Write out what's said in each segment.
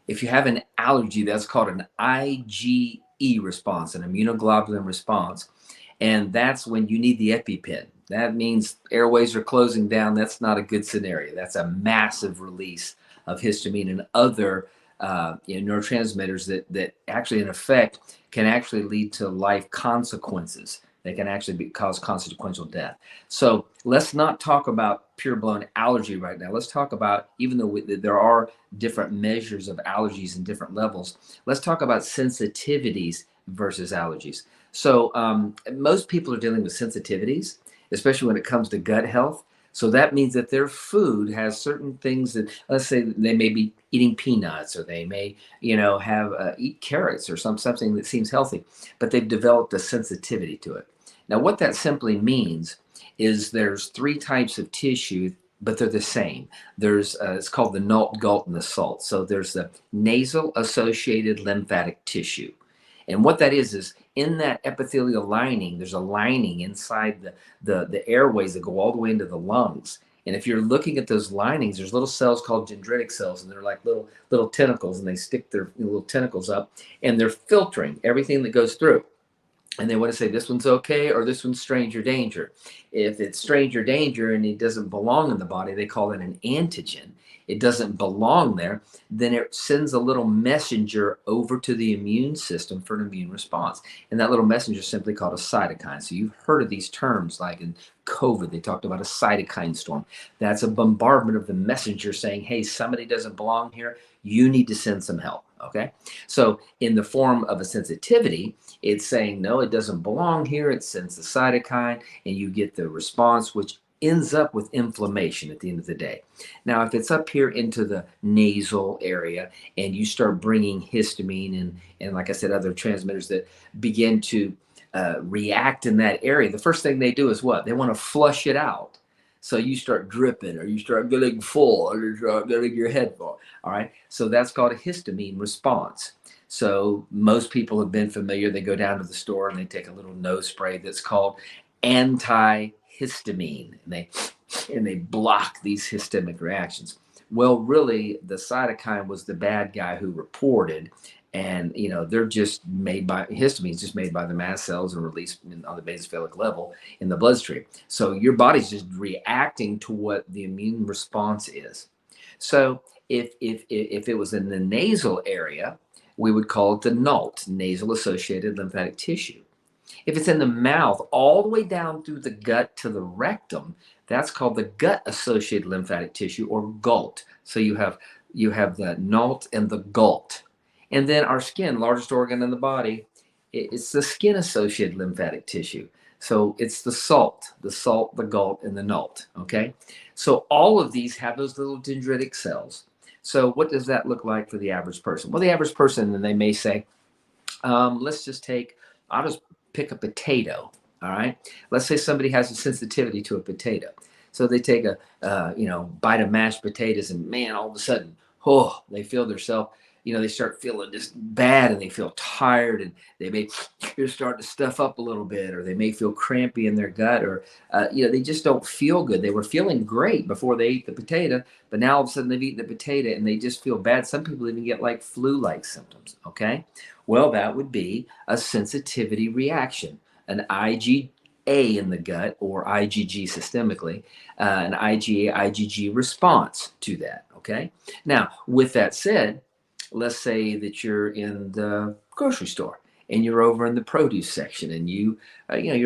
If you have an allergy, that's called an IgE response, an immunoglobulin response. And that's when you need the EpiPen. That means airways are closing down. That's not a good scenario. That's a massive release of histamine and other neurotransmitters that actually, in effect, can actually lead to life consequences. They can actually cause consequential death. So let's not talk about pure blown allergy right now. Let's talk about, even though there are different measures of allergies and different levels, let's talk about sensitivities versus allergies. So most people are dealing with sensitivities, especially when it comes to gut health. So that means that their food has certain things that, let's say, they may be eating peanuts, or they may, have eat carrots or something that seems healthy, but they've developed a sensitivity to it. Now, what that simply means is there's three types of tissue, but they're the same. There's it's called the NALT, GALT, and the SALT. So there's the nasal associated lymphatic tissue. And what that is in that epithelial lining, there's a lining inside the airways that go all the way into the lungs. And if you're looking at those linings, there's little cells called dendritic cells, and they're like little tentacles, and they stick their little tentacles up, and they're filtering everything that goes through. And they want to say this one's okay or this one's stranger danger. If it's stranger danger and it doesn't belong in the body, they call it an antigen. It doesn't belong there, then it sends a little messenger over to the immune system for an immune response. And that little messenger is simply called a cytokine. So you've heard of these terms, like in COVID, they talked about a cytokine storm. That's a bombardment of the messenger saying, hey, somebody doesn't belong here. You need to send some help. Okay. So in the form of a sensitivity, it's saying, no, it doesn't belong here. It sends the cytokine, and you get the response, which ends up with inflammation at the end of the day. Now, if it's up here into the nasal area and you start bringing histamine and like I said, other transmitters that begin to react in that area, the first thing they do is what? They want to flush it out. So you start dripping, or you start getting full, or you start getting your head full. All right. So that's called a histamine response. So most people have been familiar. They go down to the store and they take a little nose spray that's called antihistamine, and they block these histamic reactions. Well, really, the cytokine was the bad guy who reported, and they're just made by histamine is just made by the mast cells and released on the basophilic level in the bloodstream. So your body's just reacting to what the immune response is. So if it was in the nasal area, we would call it the NALT, nasal associated lymphatic tissue. If it's in the mouth, all the way down through the gut to the rectum, that's called the gut associated lymphatic tissue, or GALT. So you have the NALT and the GALT. And then our skin, largest organ in the body, it's the skin associated lymphatic tissue. So it's the SALT, the GALT, and the NALT. Okay. So all of these have those little dendritic cells. So what does that look like for the average person? Well, the average person, then they may say, let's just I'll just pick a potato. All right. Let's say somebody has a sensitivity to a potato. So they take a, bite of mashed potatoes, and man, all of a sudden, oh, they feel themselves, they start feeling just bad, and they feel tired, and they may start to stuff up a little bit, or they may feel crampy in their gut, or, they just don't feel good. They were feeling great before they ate the potato, but now all of a sudden they've eaten the potato and they just feel bad. Some people even get like flu-like symptoms. Okay. Well, that would be a sensitivity reaction, an IgA in the gut, or IgG systemically, an IgA, IgG response to that. Okay. Now, with that said, let's say that you're in the grocery store and you're over in the produce section, and you're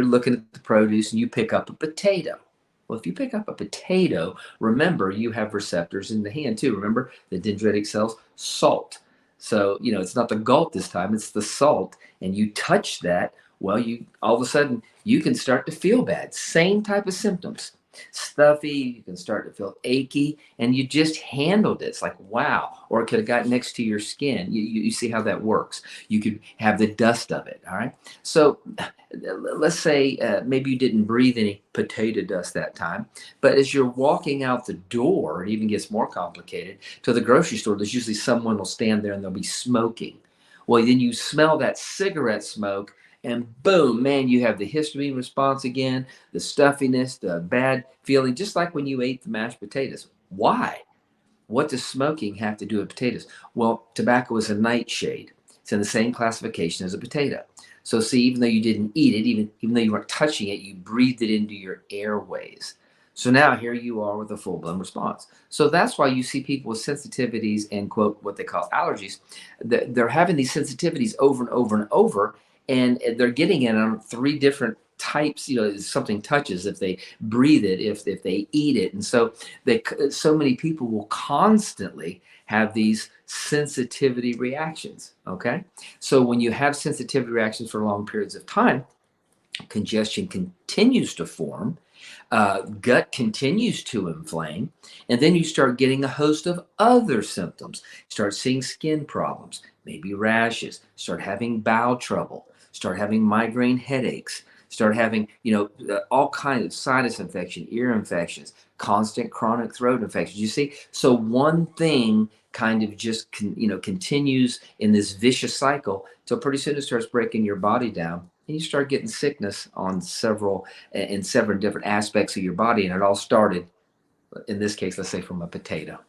looking at the produce and you pick up a potato. Well, if you pick up a potato, remember you have receptors in the hand too. Remember the dendritic cells, salt. So, it's not the GALT this time, it's the salt. And you touch that, well, you all of a sudden you can start to feel bad. Same type of symptoms. Stuffy, you can start to feel achy, and you just handled it. It's like, wow. Or it could have got next to your skin. You see how that works. You could have the dust of it. All right. So let's say maybe you didn't breathe any potato dust that time, but as you're walking out the door, it even gets more complicated. To the grocery store, there's usually someone will stand there and they'll be smoking. Well, then you smell that cigarette smoke, and boom, man, you have the histamine response again, the stuffiness, the bad feeling, just like when you ate the mashed potatoes. Why? What does smoking have to do with potatoes? Well, tobacco is a nightshade. It's in the same classification as a potato. So see, even though you didn't eat it, even though you weren't touching it, you breathed it into your airways. So now here you are with a full-blown response. So that's why you see people with sensitivities and quote what they call allergies. They're having these sensitivities over and over and over, and they're getting it on three different types. If something touches, if they breathe it, if they eat it, and so many people will constantly have these sensitivity reactions. Okay, so when you have sensitivity reactions for long periods of time, congestion continues to form, gut continues to inflame, and then you start getting a host of other symptoms. Start seeing skin problems, maybe rashes, start having bowel trouble, start having migraine headaches, start having, all kinds of sinus infection, ear infections, constant chronic throat infections. You see, so one thing kind of just continues in this vicious cycle till pretty soon it starts breaking your body down, and you start getting sickness on several different aspects of your body. And it all started, in this case, let's say from a potato.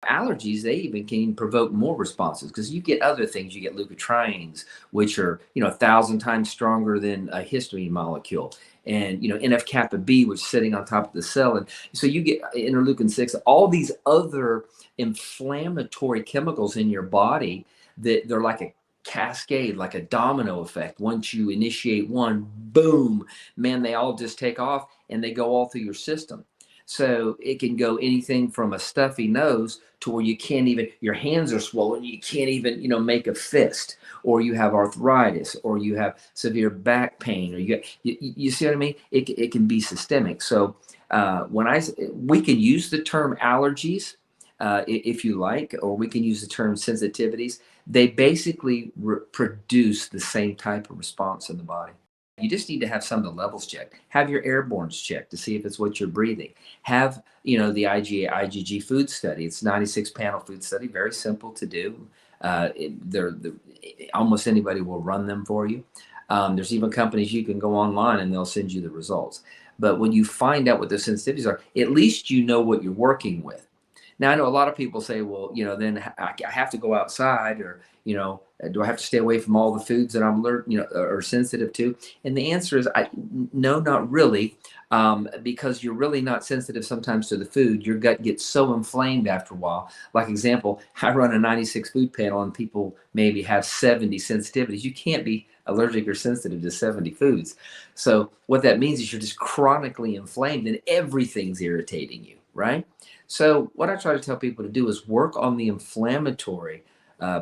Allergies, they even can provoke more responses because you get other things. You get leukotrienes, which are 1,000 times stronger than a histamine molecule, and NF kappa B, which is sitting on top of the cell, and so you get interleukin 6, all these other inflammatory chemicals in your body that they're like a cascade, like a domino effect. Once you initiate one, boom, man, they all just take off and they go all through your system. So it can go anything from a stuffy nose to where you can't even, your hands are swollen, you can't even, make a fist, or you have arthritis, or you have severe back pain, or you see what I mean? It can be systemic. So we can use the term allergies if you like, or we can use the term sensitivities. They basically produce the same type of response in the body. You just need to have some of the levels checked. Have your airbornes checked to see if it's what you're breathing. Have, the IgA, IgG food study. It's 96 panel food study, very simple to do. Almost anybody will run them for you. There's even companies you can go online and they'll send you the results. But when you find out what the sensitivities are, at least you know what you're working with. Now, I know a lot of people say, well, then I have to go outside, or, do I have to stay away from all the foods that I'm or sensitive to? And the answer is, no, not really, because you're really not sensitive sometimes to the food. Your gut gets so inflamed after a while. Like example, I run a 96 food panel and people maybe have 70 sensitivities. You can't be allergic or sensitive to 70 foods. So what that means is you're just chronically inflamed and everything's irritating you, right? So what I try to tell people to do is work on the inflammatory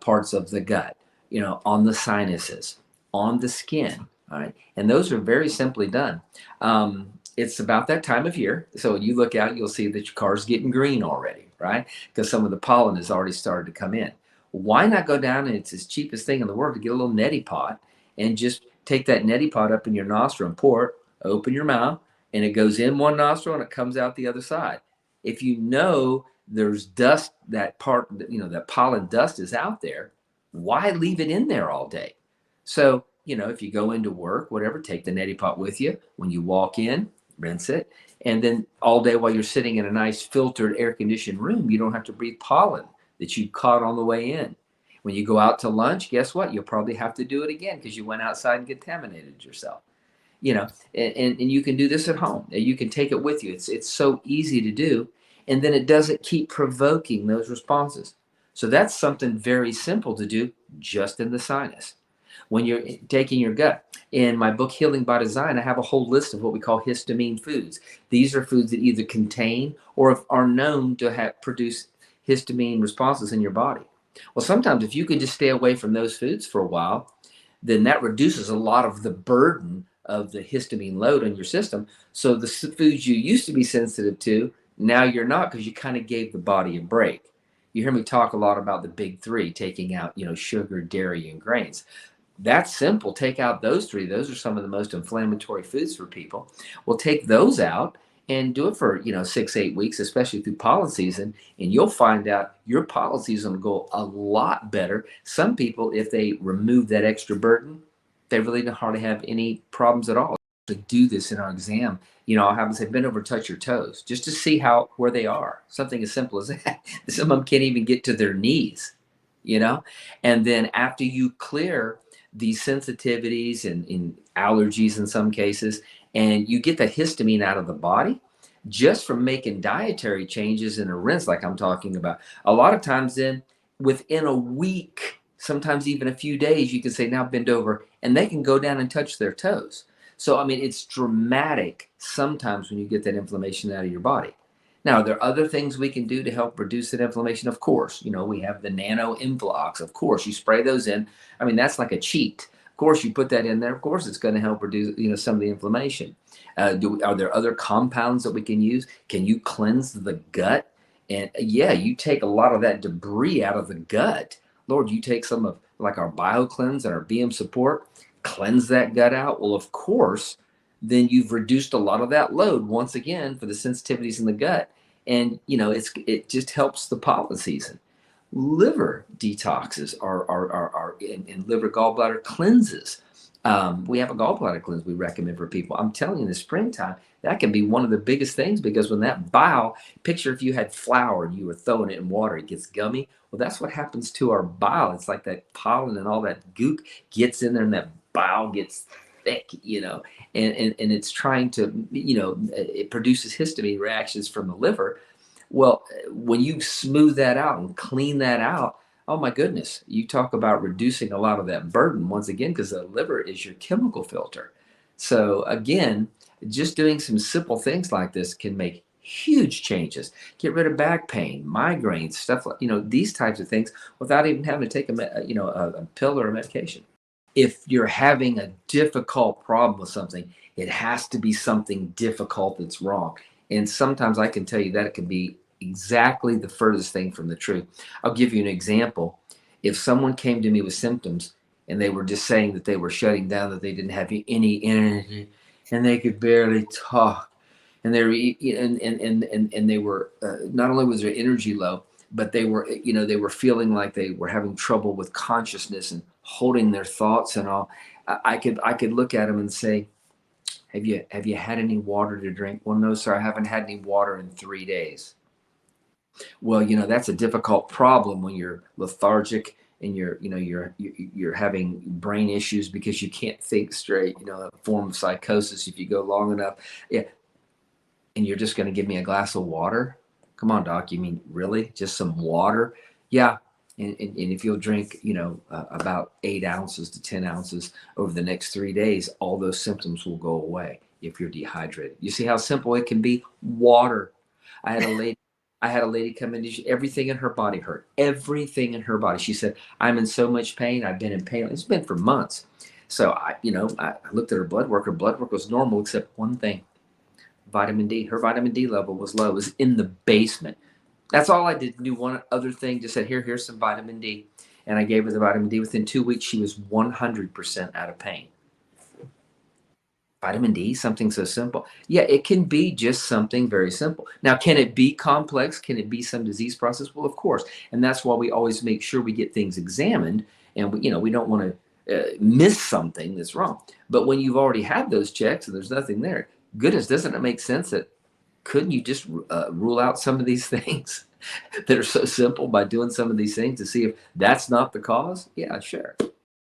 parts of the gut, on the sinuses, on the skin. All right. And those are very simply done. It's about that time of year. So when you look out, you'll see that your car's getting green already, right? Because some of the pollen has already started to come in. Why not go down, and it's the cheapest thing in the world, to get a little neti pot and just take that neti pot up in your nostril and pour it, open your mouth, and it goes in one nostril and it comes out the other side. If there's dust, that that pollen dust is out there, why leave it in there all day? So, if you go into work, whatever, take the neti pot with you. When you walk in, rinse it. And then all day while you're sitting in a nice filtered air conditioned room, you don't have to breathe pollen that you caught on the way in. When you go out to lunch, guess what? You'll probably have to do it again because you went outside and contaminated yourself. And you can do this at home. You can take it with you. It's so easy to do, and then it doesn't keep provoking those responses. So that's something very simple to do just in the sinus. When you're taking your gut, in my book Healing by Design, I have a whole list of what we call histamine foods. These are foods that either contain or are known to produce histamine responses in your body. Well, sometimes if you could just stay away from those foods for a while, then that reduces a lot of the burden of the histamine load on your system. So the foods you used to be sensitive to, now you're not, because you kind of gave the body a break. You hear me talk a lot about the big three, taking out, sugar, dairy, and grains. That's simple. Take out those three. Those are some of the most inflammatory foods for people. Well, take those out and do it for 6-8 weeks, especially through pollen season, and you'll find out your pollen season will go a lot better. Some people, if they remove that extra burden, they really don't hardly have any problems at all. actually do this in our exam. I'll have them say, bend over, touch your toes, just to see where they are. Something as simple as that. Some of them can't even get to their knees, you know? And then after you clear these sensitivities and allergies in some cases, and you get the histamine out of the body just from making dietary changes in a rinse, like I'm talking about. A lot of times, then within a week, sometimes even a few days, you can say, now bend over, and they can go down and touch their toes. So, I mean, it's dramatic sometimes when you get that inflammation out of your body. Now, there are other things we can do to help reduce that inflammation. Of course, we have the nano Influx. Of course, you spray those in. I mean, that's like a cheat. Of course, you put that in there. Of course, it's going to help reduce, some of the inflammation. Are there other compounds that we can use? Can you cleanse the gut? And yeah, you take a lot of that debris out of the gut. Lord, you take some of like our BioCleanse and our BM support, cleanse that gut out. Well, of course, then you've reduced a lot of that load once again for the sensitivities in the gut. And it just helps the pollen season. Liver detoxes are and liver gallbladder cleanses. We have a gallbladder cleanse we recommend for people. I'm telling you, in the springtime, that can be one of the biggest things, because when that bile, picture if you had flour and you were throwing it in water, it gets gummy. Well, that's what happens to our bile. It's like that pollen and all that goop gets in there, and that bile gets thick, and it's trying to, it produces histamine reactions from the liver. Well, when you smooth that out and clean that out, oh my goodness, you talk about reducing a lot of that burden once again, because the liver is your chemical filter. So again, just doing some simple things like this can make huge changes. Get rid of back pain, migraines, stuff like, these types of things without even having to take a pill or a medication. If you're having a difficult problem with something, it has to be something difficult that's wrong. And sometimes I can tell you that it can be exactly the furthest thing from the truth. I'll give you an example. If someone came to me with symptoms and they were just saying that they were shutting down, that they didn't have any energy and they could barely talk, and they were and they were not only was their energy low, but they were feeling like they were having trouble with consciousness and holding their thoughts and all. I could look at them and say, have you had any water to drink? Well, no, sir, I haven't had any water in 3 days. Well, that's a difficult problem when you're lethargic and you're having brain issues because you can't think straight, a form of psychosis if you go long enough. Yeah. And you're just going to give me a glass of water? Come on, doc. You mean really? Just some water? Yeah. And if you'll drink, about 8 ounces to 10 ounces over the next 3 days, all those symptoms will go away if you're dehydrated. You see how simple it can be? Water. I had a lady. I had a lady come in. Everything in her body hurt. Everything in her body. She said, "I'm in so much pain. I've been in pain. It's been for months." So I looked at her blood work. Her blood work was normal except one thing: vitamin D. Her vitamin D level was low. It was in the basement. That's all I did. Do one other thing. Just said, here's some vitamin D. And I gave her the vitamin D. Within 2 weeks, she was 100% out of pain. Vitamin D, something so simple. Yeah, it can be just something very simple. Now, can it be complex? Can it be some disease process? Well, of course. And that's why we always make sure we get things examined. And we don't want to miss something that's wrong. But when you've already had those checks and there's nothing there, goodness, doesn't it make sense that couldn't you just rule out some of these things that are so simple by doing some of these things to see if that's not the cause? Yeah, sure.